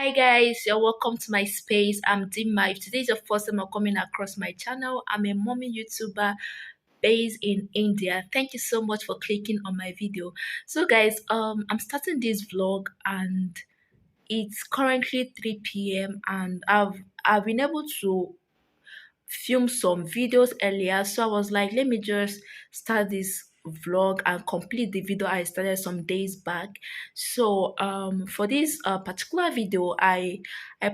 Hi guys, you're welcome to my space. I'm Dimmavlogs. Today is the first time I'm coming across my channel. I'm a mommy YouTuber based in India. Thank you so much for clicking on my video. So guys, I'm starting this vlog and it's currently 3 p.m. and I've been able to film some videos earlier, so I was like, let me just start this vlog and complete the video I started some days back. So for this particular video, I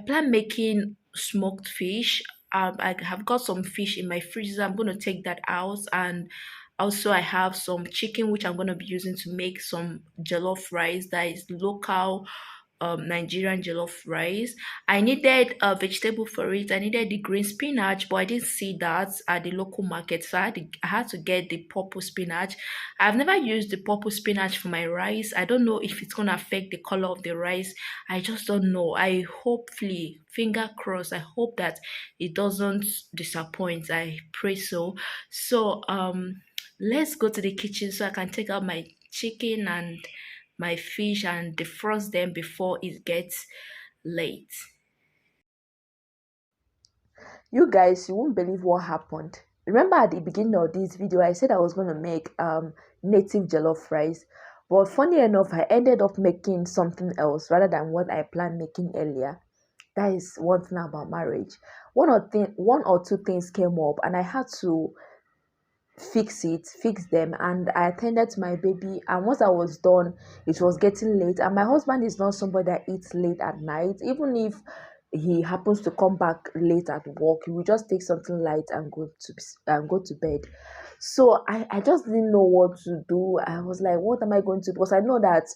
plan making smoked fish. I have got some fish in my freezer. I'm going to take that out, and also I have some chicken which I'm going to be using to make some jollof rice that is local Nigerian jollof rice. I needed a vegetable for it. I needed the green spinach, but I didn't see that at the local market, so I had to get the purple spinach. I've never used the purple spinach for my rice. I don't know if it's gonna affect the color of the rice. I just don't know. I hopefully, finger crossed, I hope that it doesn't disappoint. I pray so. So let's go to the kitchen so I can take out my chicken and my fish and defrost them before it gets late. You guys, you won't believe what happened. Remember at the beginning of this video, I said I was going to make native jollof rice. But funny enough, I ended up making something else rather than what I planned making earlier. That is one thing about marriage. One or two things came up and I had to fix them, and I attended to my baby, and once I was done it was getting late, and my husband is not somebody that eats late at night. Even if he happens to come back late at work, he will just take something light and go to bed. So I just didn't know what to do. I was like, what am I going to do? Because I know that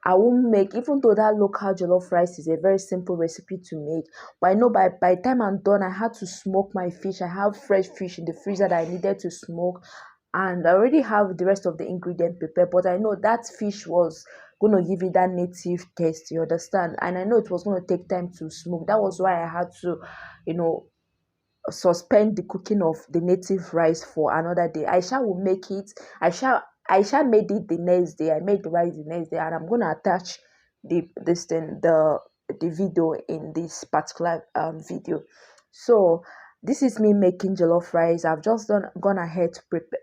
I won't make, even though that local jollof rice is a very simple recipe to make, but I know by the time I'm done, I had to smoke my fish. I have fresh fish in the freezer that I needed to smoke, and I already have the rest of the ingredient prepared. But I know that fish was going to give it that native taste, you understand? And I know it was going to take time to smoke. That was why I had to, you know, suspend the cooking of the native rice for another day. I shall will make it. I shall made it the next day. I made the rice the next day, and I'm gonna attach the video in this particular video. So this is me making jollof rice. I've just gone ahead to prepare.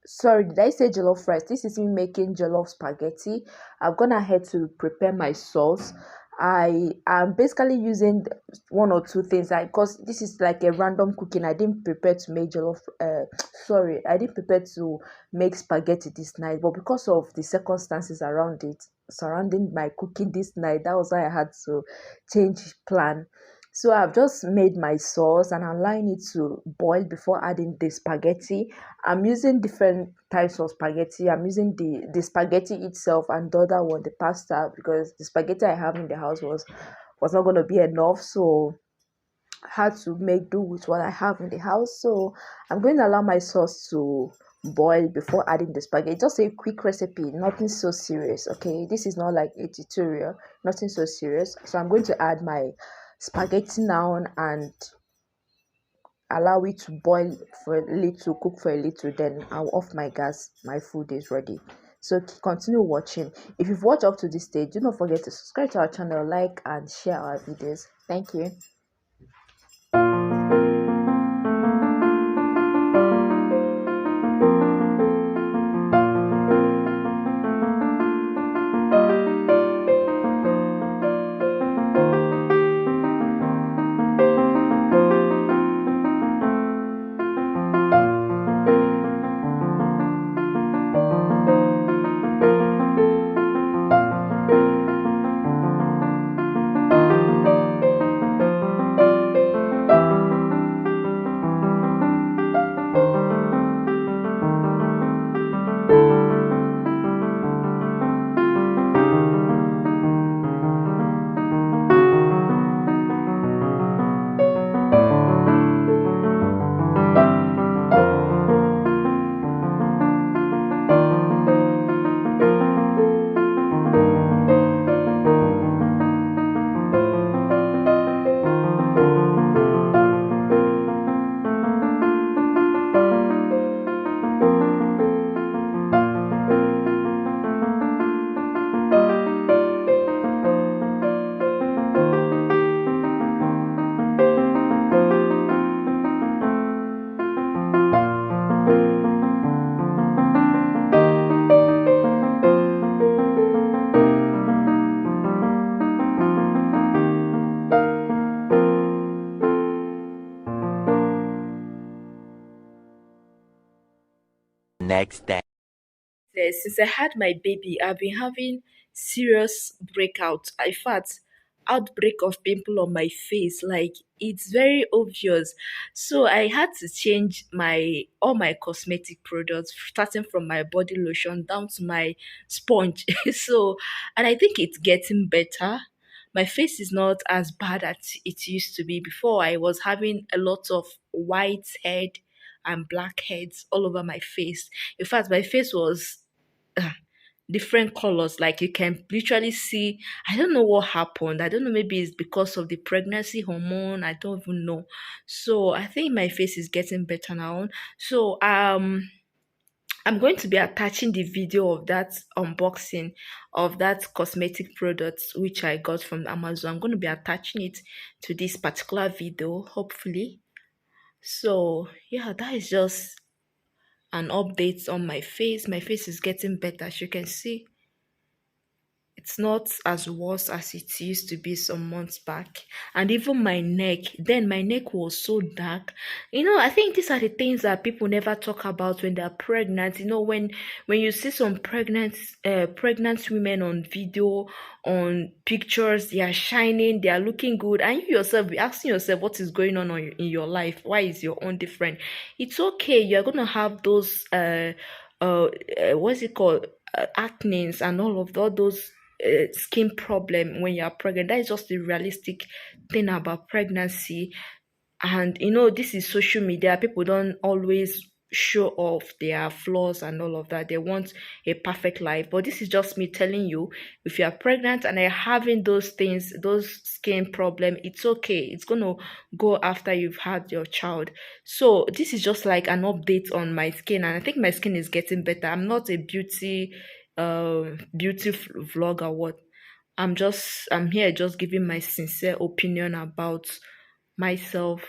Sorry, did I say jollof rice? This is me making jollof spaghetti. I've gone ahead to prepare my sauce. I am basically using one or two things, because this is like a random cooking. I didn't prepare to make jollof. Sorry, I didn't prepare to make spaghetti this night, but because of the circumstances around it, surrounding my cooking this night, that was why I had to change plan. So I've just made my sauce and I'm allowing it to boil before adding the spaghetti. I'm using different types of spaghetti. I'm using the spaghetti itself and the other one, the pasta, because the spaghetti I have in the house was not going to be enough. So I had to make do with what I have in the house. So I'm going to allow my sauce to boil before adding the spaghetti. Just a quick recipe, nothing so serious. Okay, this is not like a tutorial, nothing so serious. So I'm going to add my spaghetti now and allow it to boil for a little, cook for a little, then I'll off my gas. My food is ready. So continue watching. If you've watched up to this stage, do not forget to subscribe to our channel, like and share our videos. Thank you. next day. Since I had my baby, I've been having serious breakout. In fact, outbreak of pimple on my face. Like it's very obvious. So I had to change my all my cosmetic products, starting from my body lotion down to my sponge. So, and I think it's getting better. My face is not as bad as it used to be before. I was having a lot of white head and black heads all over my face. In fact, my face was different colors. Like you can literally see. I don't know what happened. I don't know. Maybe it's because of the pregnancy hormone. I don't even know. So I think my face is getting better now. So I'm going to be attaching the video of that unboxing of that cosmetic product which I got from Amazon. I'm going to be attaching it to this particular video, hopefully. So yeah, that is just an update on my face. My face is getting better, as you can see. It's not as worse as it used to be some months back. And even my neck, then my neck was so dark. I think these are the things that people never talk about when they're pregnant. When you see some pregnant women on video, on pictures, they are shining, they are looking good, and you yourself be asking yourself what is going on in your life. Why is your own different? It's okay. You're gonna have those what's it called, acnes and all those skin problem when you're pregnant. That is just the realistic thing about pregnancy. And this is social media. People don't always show off their flaws and all of that. They want a perfect life. But this is just me telling you, if you are pregnant and are having those things, those skin problem, it's okay. It's gonna go after you've had your child. So this is just like an update on my skin, and I think my skin is getting better. I'm not a beauty vlogger. What I'm here just giving my sincere opinion about myself.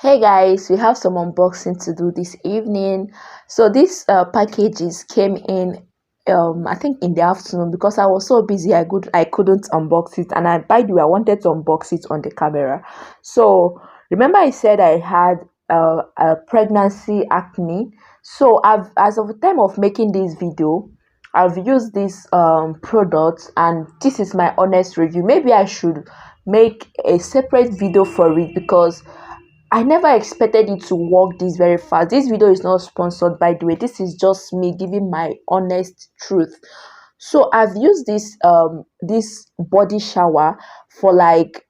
Hey guys, we have some unboxing to do this evening. So these packages came in I think in the afternoon because I was so busy I couldn't unbox it, and by the way I wanted to unbox it on the camera. So remember I said I had a pregnancy acne. So I've, as of the time of making this video, I've used this product, and this is my honest review. Maybe I should make a separate video for it because I never expected it to work this very fast. This video is not sponsored, by the way. This is just me giving my honest truth. So I've used this body shower for like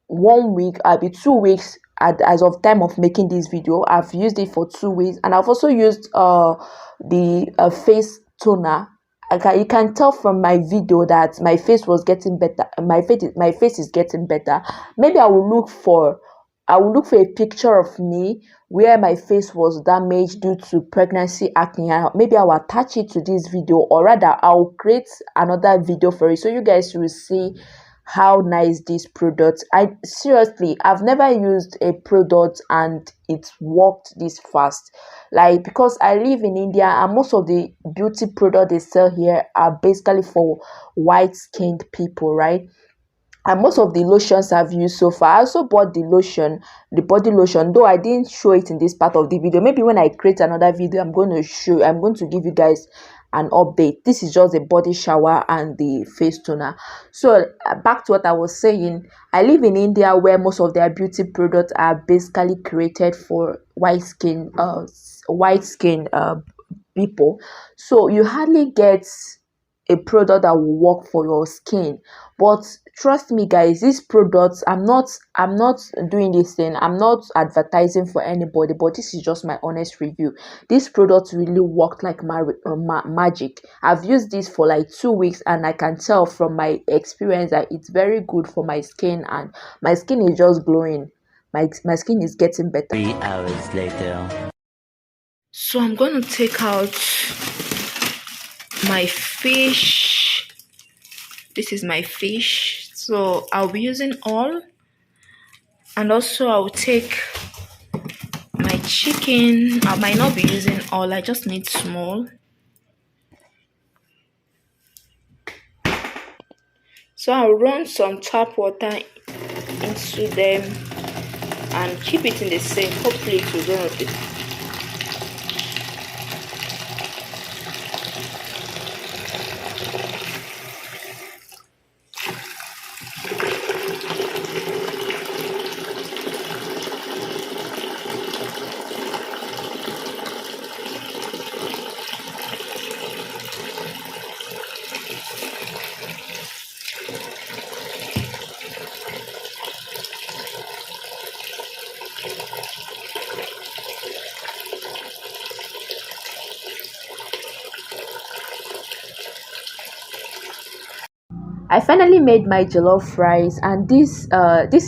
1 week, I'll be 2 weeks as of time of making this video. I've used it for 2 weeks, and I've also used the face toner. You can tell from my video that my face was getting better. My face is getting better. Maybe I will look for a picture of me where my face was damaged due to pregnancy acne. Maybe I'll attach it to this video, or rather I'll create another video for it so you guys will see how nice this product. I've never used a product and it worked this fast, like, because I live in India and most of the beauty products they sell here are basically for white skinned people, right? And most of the lotions I've used so far, I also bought the body lotion, though I didn't show it in this part of the video. Maybe when I create another video, I'm going to give you guys an update. This is just the body shower and the face toner. So back to what I was saying, I live in India where most of their beauty products are basically created for white skin people. So you hardly get a product that will work for your skin. But trust me guys, these products, I'm not doing this thing, I'm not advertising for anybody, but this is just my honest review. This product really worked like magic. I've used this for like 2 weeks, and I can tell from my experience that it's very good for my skin, and my skin is just glowing. My skin is getting better. 3 hours later. So I'm going to take out my fish. This is my fish. So I'll be using all, and also I'll take my chicken. I might not be using all, I just need small. So I'll run some tap water into them and keep it in the sink. Hopefully it will go with it. I finally made my jollof rice, and this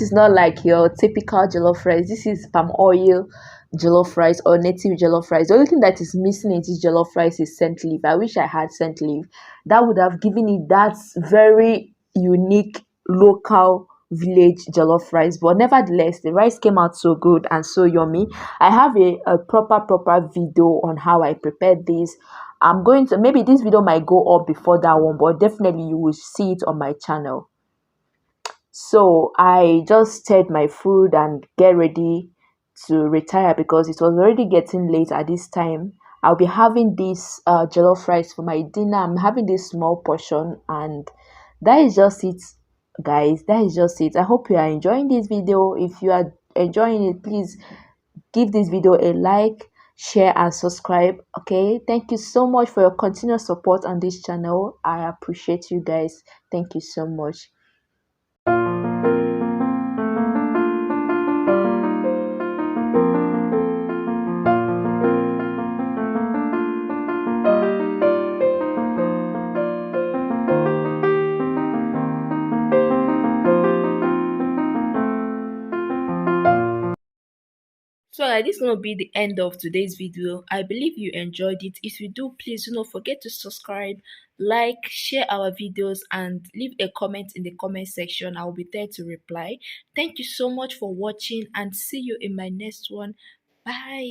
is not like your typical jollof rice. This is palm oil jollof rice or native jollof rice. The only thing that is missing in this jollof rice is scent leaf. I wish I had scent leaf. That would have given it that very unique local village jollof rice. But nevertheless, the rice came out so good and so yummy. I have a proper video on how I prepared this. I'm going to, maybe this video might go up before that one, but definitely you will see it on my channel. So I just stirred my food and get ready to retire because it was already getting late at this time. I'll be having this jollof rice for my dinner. I'm having this small portion, and that is just it, guys. That is just it. I hope you are enjoying this video. If you are enjoying it, please give this video a like, share and subscribe. Okay, thank you so much for your continuous support on this channel. I appreciate you guys. Thank you so much. So this is going to be the end of today's video. I believe you enjoyed it. If you do, please do not forget to subscribe, like, share our videos and leave a comment in the comment section. I will be there to reply. Thank you so much for watching and see you in my next one. Bye.